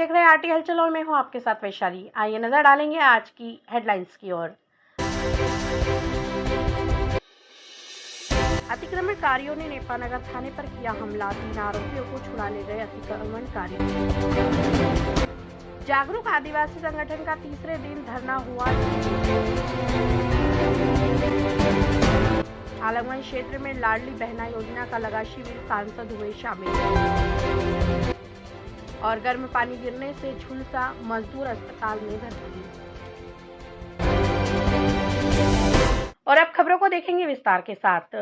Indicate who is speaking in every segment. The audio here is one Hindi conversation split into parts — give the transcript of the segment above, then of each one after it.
Speaker 1: देख रहे हैं आरटी हलचल और मैं हूं आपके साथ वैशाली। आइए नजर डालेंगे आज की हेडलाइंस की ओर। अतिक्रमणकारियों ने नेपानगर थाने पर किया हमला, 3 आरोपियों को छुड़ा ले गए अतिक्रमणकारी। जागरूक आदिवासी संगठन का तीसरे दिन धरना हुआ। आलमगंज क्षेत्र में लाडली बहना योजना का लगा शिविर, सांसद हुए शामिल। और गर्म पानी गिरने से झुलसा मजदूर अस्पताल में भर्ती। और अब खबरों को देखेंगे विस्तार के साथ।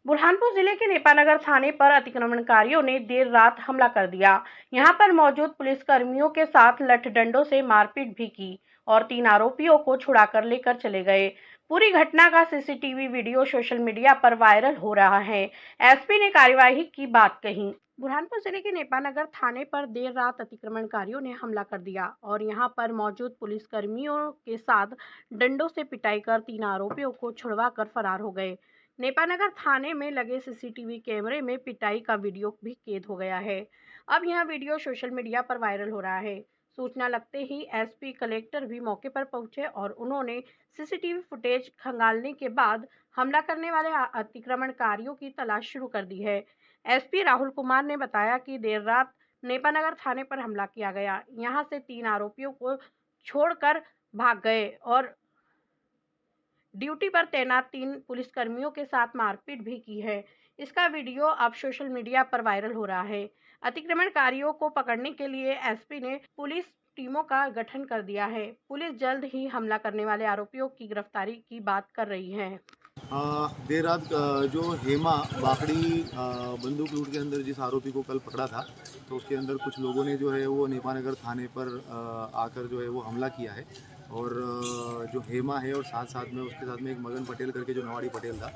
Speaker 1: बुरहानपुर जिले के नेपानगर थाने पर अतिक्रमणकारियों ने देर रात हमला कर दिया। यहां पर मौजूद पुलिसकर्मियों के साथ लठ डंडों से मारपीट भी की और 3 आरोपियों को छुड़ाकर लेकर चले गए। पूरी घटना का सीसीटीवी वीडियो सोशल मीडिया पर वायरल हो रहा है। एसपी ने कार्यवाही की बात कही। बुरहानपुर जिले के नेपानगर थाने पर देर रात अतिक्रमणकारियों ने हमला कर दिया और यहां पर मौजूद पुलिसकर्मियों के साथ डंडों से पिटाई कर 3 आरोपियों को छुड़वा कर फरार हो गए। नेपानगर थाने में लगे सीसीटीवी कैमरे में पिटाई का वीडियो भी कैद हो गया है। अब यह वीडियो सोशल मीडिया पर वायरल हो रहा है। सूचना लगते ही एसपी कलेक्टर भी मौके पर पहुंचे और उन्होंने सीसीटीवी फुटेज खंगालने के बाद हमला करने वाले अतिक्रमणकारियों की तलाश शुरू कर दी है। एसपी राहुल कुमार ने बताया कि देर रात नेपानगर थाने पर हमला किया गया। यहां से 3 आरोपियों को छोड़कर भाग गए और ड्यूटी पर तैनात 3 पुलिसकर्मियों के साथ मारपीट भी की है। इसका वीडियो अब सोशल मीडिया पर वायरल हो रहा है। अतिक्रमणकारियों को पकड़ने के लिए एसपी ने पुलिस टीमों का गठन कर दिया है। पुलिस जल्द ही हमला करने वाले आरोपियों की गिरफ्तारी की बात कर रही है।
Speaker 2: देर रात जो हेमा बाकड़ी बंदूक लूट के अंदर जिस आरोपी को कल पकड़ा था, तो उसके अंदर कुछ लोगों ने जो है वो नेपानगर थाने पर आकर जो है वो हमला किया है। और जो हेमा है और साथ साथ में उसके साथ में एक मगन पटेल करके जो नवाड़ी पटेल था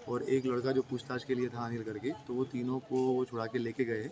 Speaker 2: और एक लड़का जो पूछताछ के लिए था अनिल करके, तो वो तीनों को वो छुड़ा के लेके गए।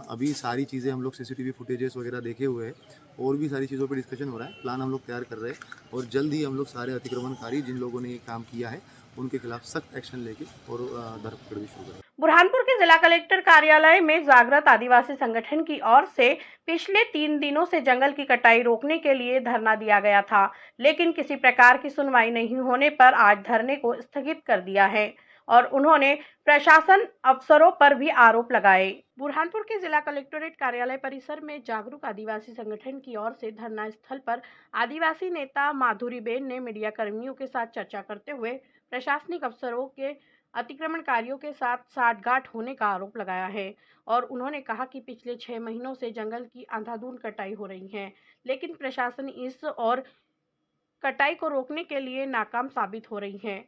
Speaker 2: अभी सारी चीज़ें हम लोग सीसीटीवी फुटेजेस वगैरह देखे हुए हैं और भी सारी चीज़ों पर डिस्कशन हो रहा है। प्लान हम लोग तैयार कर रहे हैं और जल्द ही हम लोग सारे अतिक्रमणकारी जिन लोगों ने ये काम किया है उनके खिलाफ सख्त एक्शन लेके और धरपकड़ भी शुरू करें।
Speaker 1: बुरहानपुर के जिला कलेक्टर कार्यालय में जागृत आदिवासी संगठन की ओर से पिछले 3 दिनों से जंगल की कटाई रोकने के लिए धरना दिया गया था, लेकिन किसी प्रकार की सुनवाई नहीं होने पर आज धरने को स्थगित कर दिया है और उन्होंने प्रशासन अफसरों पर भी आरोप लगाए। बुरहानपुर के जिला कलेक्टोरेट कार्यालय परिसर में जागरूक आदिवासी संगठन की ओर से धरना स्थल पर आदिवासी नेता माधुरीबेन ने मीडिया कर्मियों के साथ चर्चा करते हुए प्रशासनिक अफसरों के अतिक्रमणकारियों के साथ साठगांठ होने का आरोप लगाया है और उन्होंने कहा कि पिछले 6 महीनों से जंगल की अंधाधुंध कटाई हो रही है, लेकिन प्रशासन इस और कटाई को रोकने के लिए नाकाम साबित हो रही है।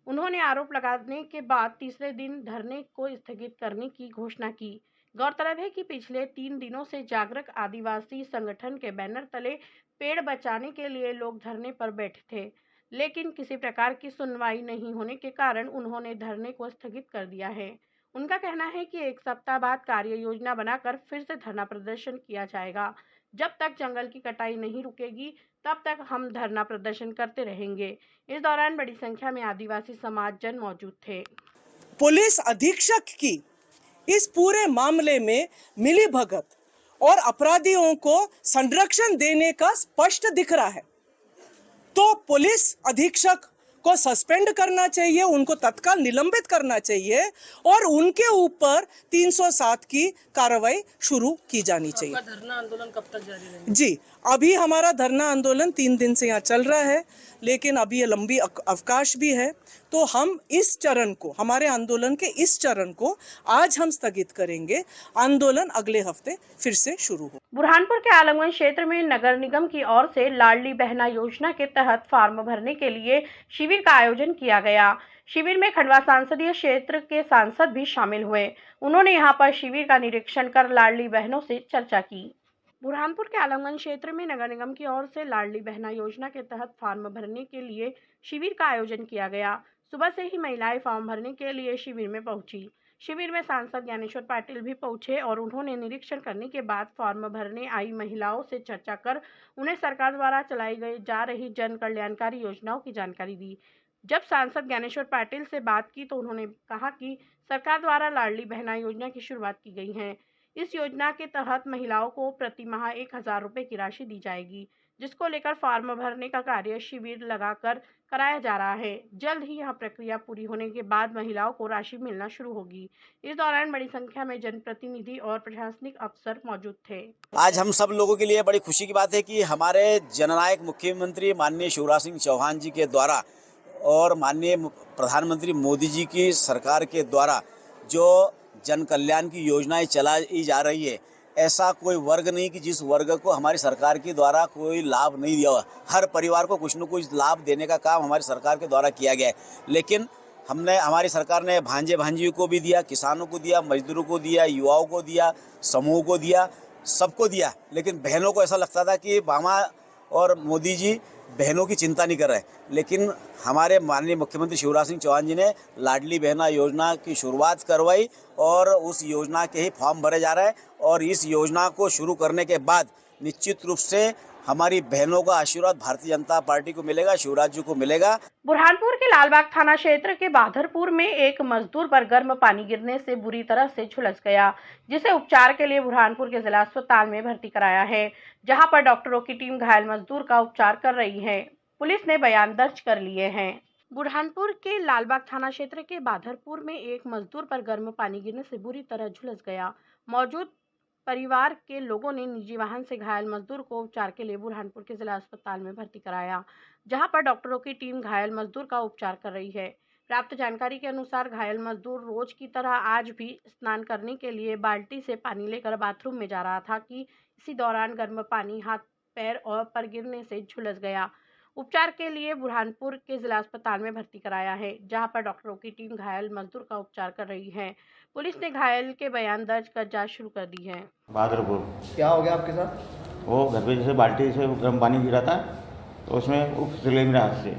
Speaker 1: उन्होंने आरोप लगाने के बाद तीसरे दिन धरने को स्थगित करने की घोषणा की। गौरतलब है कि पिछले 3 दिनों से जागरूक आदिवासी संगठन के बैनर तले पेड़ बचाने के लिए लोग धरने पर बैठे थे, लेकिन किसी प्रकार की सुनवाई नहीं होने के कारण उन्होंने धरने को स्थगित कर दिया है। उनका कहना है कि 1 सप्ताह बाद कार्य योजना बनाकर फिर से धरना प्रदर्शन किया जाएगा। जब तक जंगल की कटाई नहीं रुकेगी तब तक हम धरना प्रदर्शन करते रहेंगे। इस दौरान बड़ी संख्या में आदिवासी समाज जन मौजूद थे।
Speaker 3: पुलिस अधीक्षक की इस पूरे मामले में मिलीभगत और अपराधियों को संरक्षण देने का स्पष्ट दिख रहा है, तो पुलिस अधीक्षक को सस्पेंड करना चाहिए, उनको तत्काल निलंबित करना चाहिए और उनके ऊपर 307 की कार्रवाई शुरू की जानी चाहिए।
Speaker 4: आपका धरना आंदोलन कब तक जारी रहेगा?
Speaker 3: जी, अभी हमारा धरना आंदोलन 3 दिन से यहाँ चल रहा है, लेकिन अभी ये लंबी अवकाश भी है, तो हम इस चरण को, हमारे आंदोलन के इस चरण को आज हम स्थगित करेंगे। आंदोलन अगले हफ्ते फिर से शुरू हो।
Speaker 1: बुरहानपुर के आलमगंज क्षेत्र में नगर निगम की ओर से लाडली बहना योजना के तहत फार्म भरने के लिए शिविर का आयोजन किया गया। शिविर में खंडवा संसदीय क्षेत्र के सांसद भी शामिल हुए। उन्होंने यहां पर शिविर का निरीक्षण कर लाडली बहनों से चर्चा की। बुरहानपुर के आलमगंज क्षेत्र में नगर निगम की ओर से लाडली बहना योजना के तहत फार्म भरने के लिए शिविर का आयोजन किया गया। सुबह से ही महिलाएं फॉर्म भरने के लिए शिविर में पहुंची। शिविर में सांसद ज्ञानेश्वर पाटिल भी पहुंचे और उन्होंने निरीक्षण करने के बाद फॉर्म भरने आई महिलाओं से चर्चा कर उन्हें सरकार द्वारा चलाई जा रही जन कल्याणकारी योजनाओं की जानकारी दी। जब सांसद ज्ञानेश्वर पाटिल से बात की तो उन्होंने कहा कि सरकार द्वारा लाडली बहना योजना की शुरुआत की गई है। इस योजना के तहत महिलाओं को प्रति माह 1,000 रुपये की राशि दी जाएगी, जिसको लेकर फॉर्म भरने का कार्य शिविर लगाकर कराया जा रहा है। जल्द ही यह प्रक्रिया पूरी होने के बाद महिलाओं को राशि मिलना शुरू होगी। इस दौरान बड़ी संख्या में जनप्रतिनिधि और प्रशासनिक अफसर मौजूद थे।
Speaker 5: आज हम सब लोगों के लिए बड़ी खुशी की बात है कि हमारे जननायक मुख्यमंत्री माननीय शिवराज सिंह चौहान जी के द्वारा और माननीय प्रधानमंत्री मोदी जी की सरकार के द्वारा जो जन कल्याण की योजनाएं चलाई जा रही है, ऐसा कोई वर्ग नहीं कि जिस वर्ग को हमारी सरकार के द्वारा कोई लाभ नहीं दिया हुआ। हर परिवार को कुछ न कुछ लाभ देने का काम हमारी सरकार के द्वारा किया गया है। लेकिन हमारी सरकार ने भांजे भांजियों को भी दिया, किसानों को दिया, मजदूरों को दिया, युवाओं को दिया, समूह को दिया, सबको दिया। लेकिन बहनों को ऐसा लगता था कि मामा और मोदी जी बहनों की चिंता नहीं कर रहे। लेकिन हमारे माननीय मुख्यमंत्री शिवराज सिंह चौहान जी ने लाडली बहना योजना की शुरुआत करवाई और उस योजना के ही फॉर्म भरे जा रहे हैं। और इस योजना को शुरू करने के बाद निश्चित रूप से हमारी बहनों का आशीर्वाद भारतीय जनता पार्टी को मिलेगा, शिवराज जी को मिलेगा।
Speaker 1: बुरहानपुर के लालबाग थाना क्षेत्र के बाधरपुर में एक मजदूर पर गर्म पानी गिरने से बुरी तरह से झुलस गया, जिसे उपचार के लिए बुरहानपुर के जिला अस्पताल में भर्ती कराया है, जहां पर डॉक्टरों की टीम घायल मजदूर का उपचार कर रही है। पुलिस ने बयान दर्ज कर लिए हैं। बुरहानपुर के लालबाग थाना क्षेत्र के बाधरपुर में एक मजदूर पर गर्म पानी गिरने से बुरी तरह झुलस गया। मौजूद परिवार के लोगों ने निजी वाहन से घायल मजदूर को उपचार के लिए बुरहानपुर के जिला अस्पताल में भर्ती कराया, जहां पर डॉक्टरों की टीम घायल मजदूर का उपचार कर रही है। प्राप्त जानकारी के अनुसार घायल मजदूर रोज की तरह आज भी स्नान करने के लिए बाल्टी से पानी लेकर बाथरूम में जा रहा था कि इसी दौरान गर्म पानी हाथ, पैर और पर गिरने से झुलस गया। उपचार के लिए बुरहानपुर के जिला अस्पताल में भर्ती कराया है, जहां पर डॉक्टरों की टीम घायल मजदूर का उपचार कर रही है। पुलिस ने घायल के बयान दर्ज कर जांच शुरू कर दी है।
Speaker 6: बहादुरपुर
Speaker 7: क्या हो गया आपके साथ?
Speaker 6: वो घर पे जैसे बाल्टी से गर्म पानी गिरा था तो उसमें उप चले मेरे हाथ से,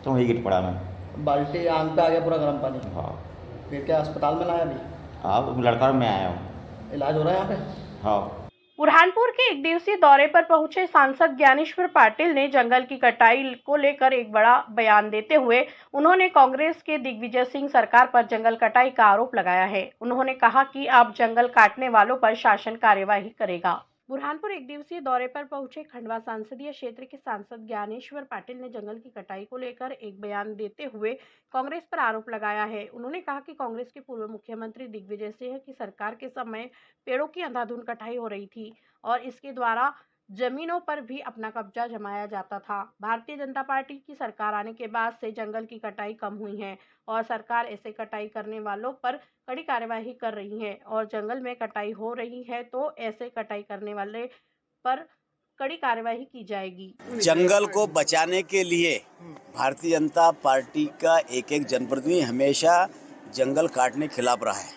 Speaker 6: तो वहीं गिर पड़ा मैं।
Speaker 7: बाल्टी आंख पे आ गया पूरा गर्म पानी।
Speaker 6: हाँ
Speaker 7: फिर क्या अस्पताल में लाया अभी?
Speaker 6: हाँ, लड़का मैं आया हूँ।
Speaker 7: इलाज हो रहा है यहाँ पे?
Speaker 6: हाँ।
Speaker 1: बुरहानपुर के एक दिवसीय दौरे पर पहुंचे सांसद ज्ञानेश्वर पाटिल ने जंगल की कटाई को लेकर एक बड़ा बयान देते हुए उन्होंने कांग्रेस के दिग्विजय सिंह सरकार पर जंगल कटाई का आरोप लगाया है। उन्होंने कहा कि अब जंगल काटने वालों पर शासन कार्यवाही करेगा। बुरहानपुर एक दिवसीय दौरे पर पहुंचे खंडवा संसदीय क्षेत्र के सांसद ज्ञानेश्वर पाटिल ने जंगल की कटाई को लेकर एक बयान देते हुए कांग्रेस पर आरोप लगाया है। उन्होंने कहा कि कांग्रेस के पूर्व मुख्यमंत्री दिग्विजय सिंह की सरकार के समय पेड़ों की अंधाधुंध कटाई हो रही थी और इसके द्वारा जमीनों पर भी अपना कब्जा जमाया जाता था। भारतीय जनता पार्टी की सरकार आने के बाद से जंगल की कटाई कम हुई है और सरकार ऐसे कटाई करने वालों पर कड़ी कार्यवाही कर रही है और जंगल में कटाई हो रही है तो ऐसे कटाई करने वाले पर कड़ी कार्यवाही की जाएगी।
Speaker 5: जंगल को बचाने के लिए भारतीय जनता पार्टी का एक एक जनप्रतिनिधि हमेशा जंगल काटने के खिलाफ रहा है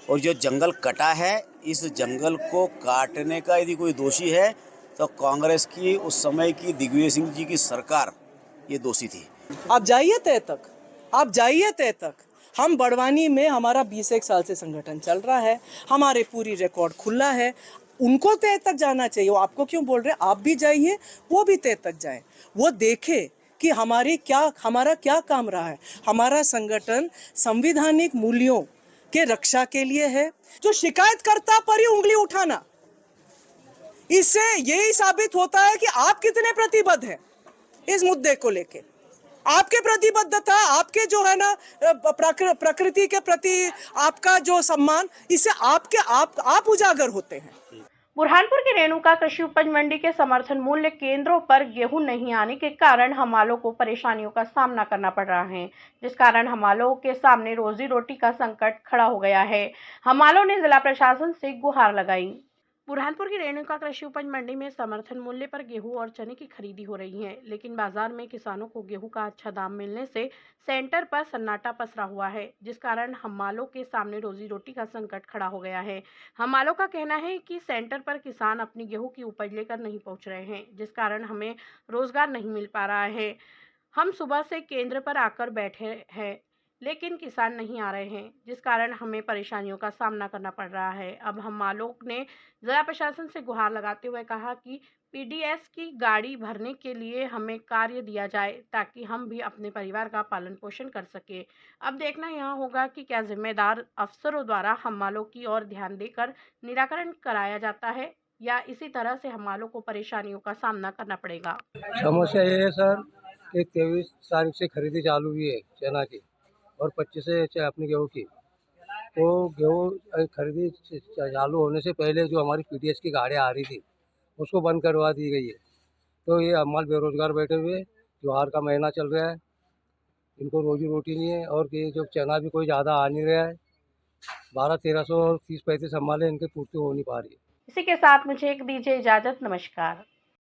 Speaker 5: और जो जंगल कटा है, इस जंगल को काटने का यदि कोई दोषी है तो कांग्रेस की उस समय की दिग्विजय सिंह जी की सरकार ये दोषी थी।
Speaker 3: आप जाइए तय तक, आप जाइए तय तक। हम बड़वानी में हमारा 21 साल से संगठन चल रहा है, हमारे पूरी रिकॉर्ड खुला है। उनको तय तक जाना चाहिए। वो आपको क्यों बोल रहे हैं? आप भी जाइए, वो भी तय तक जाए, वो देखे कि हमारा क्या काम रहा है। हमारा संगठन संवैधानिक मूल्यों के रक्षा के लिए है। जो शिकायतकर्ता पर ही उंगली उठाना, इससे यही साबित होता है कि आप कितने प्रतिबद्ध हैं इस मुद्दे को लेके। आपके प्रतिबद्धता, आपके जो है ना प्रकृति के प्रति आपका जो सम्मान, इससे आप उजागर होते हैं।
Speaker 1: बुरहानपुर की रेणुका कृषि उपज मंडी के समर्थन मूल्य केंद्रों पर गेहूं नहीं आने के कारण हमालों को परेशानियों का सामना करना पड़ रहा है, जिस कारण हमालों के सामने रोजी रोटी का संकट खड़ा हो गया है। हमालों ने जिला प्रशासन से गुहार लगाई। बुरहानपुर की रेणुका कृषि उपज मंडी में समर्थन मूल्य पर गेहूं और चने की खरीदी हो रही है, लेकिन बाजार में किसानों को गेहूं का अच्छा दाम मिलने से सेंटर पर सन्नाटा पसरा हुआ है, जिस कारण हमालों के सामने रोजी रोटी का संकट खड़ा हो गया है। हमालों का कहना है कि सेंटर पर किसान अपनी गेहूं की उपज लेकर नहीं पहुंच रहे हैं, जिस कारण हमें रोजगार नहीं मिल पा रहा है। हम सुबह से केंद्र पर आकर बैठे हैं, लेकिन किसान नहीं आ रहे हैं, जिस कारण हमें परेशानियों का सामना करना पड़ रहा है। अब हमालों ने जिला प्रशासन से गुहार लगाते हुए कहा कि पीडीएस की गाड़ी भरने के लिए हमें कार्य दिया जाए ताकि हम भी अपने परिवार का पालन पोषण कर सके। अब देखना यह होगा कि क्या जिम्मेदार अफसरों द्वारा हमालों की ओर ध्यान देकर निराकरण कराया जाता है या इसी तरह से हमालों को परेशानियों का सामना करना पड़ेगा।
Speaker 8: समस्या ये है सर कि 23 तारीख से खरीदी चालू हुई है चना की और 25 से अपनी गेहूँ की। तो गेहूँ खरीदी चालू होने से पहले जो हमारी पीडीएस की गाड़ियाँ आ रही थी उसको बंद करवा दी गई है। तो ये हमारे बेरोजगार बैठे हुए, त्योहार का महीना चल रहा है, इनको रोजी रोटी नहीं है और ये जो चना भी कोई ज़्यादा आ नहीं रहा है। 1200-1300 और 30-35 हमारे इनके पूर्ति हो नहीं पा रही है।
Speaker 1: इसी के साथ मुझे एक दीजिए इजाजत। नमस्कार।